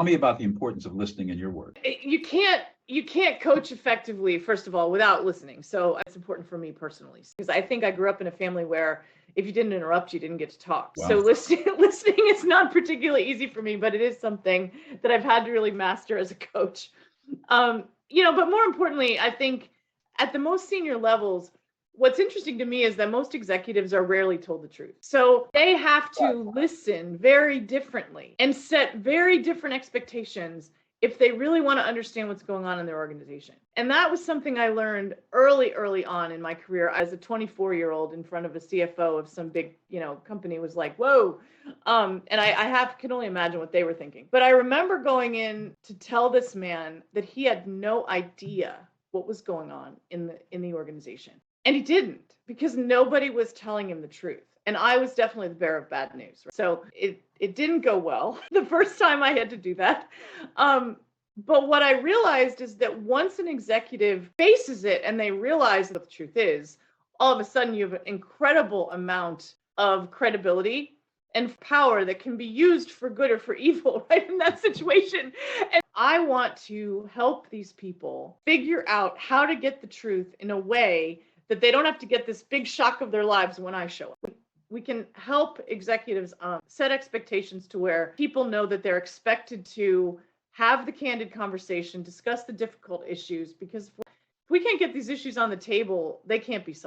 Tell me about the importance of listening in your work. You can't coach effectively, first of all, without listening. So it's important for me personally, because I think I grew up in a family where if you didn't interrupt, you didn't get to talk. Wow. So listening is not particularly easy for me, but it is something that I've had to really master as a coach. But more importantly, I think at the most senior levels, what's interesting to me is that most executives are rarely told the truth. So they have to listen very differently and set very different expectations if they really want to understand what's going on in their organization. And that was something I learned early on in my career. As a 24-year-old in front of a CFO of some big, company was like, whoa. And I can only imagine what they were thinking. But I remember going in to tell this man that he had no idea what was going on in the organization. And he didn't, because nobody was telling him the truth. And I was definitely the bearer of bad news. Right? So it didn't go well the first time I had to do that. But what I realized is that once an executive faces it and they realize what the truth is, all of a sudden you have an incredible amount of credibility and power that can be used for good or for evil, right, in that situation. And I want to help these people figure out how to get the truth in a way that they don't have to get this big shock of their lives when I show up. We can help executives set expectations to where people know that they're expected to have the candid conversation, discuss the difficult issues, because if we can't get these issues on the table, they can't be solved.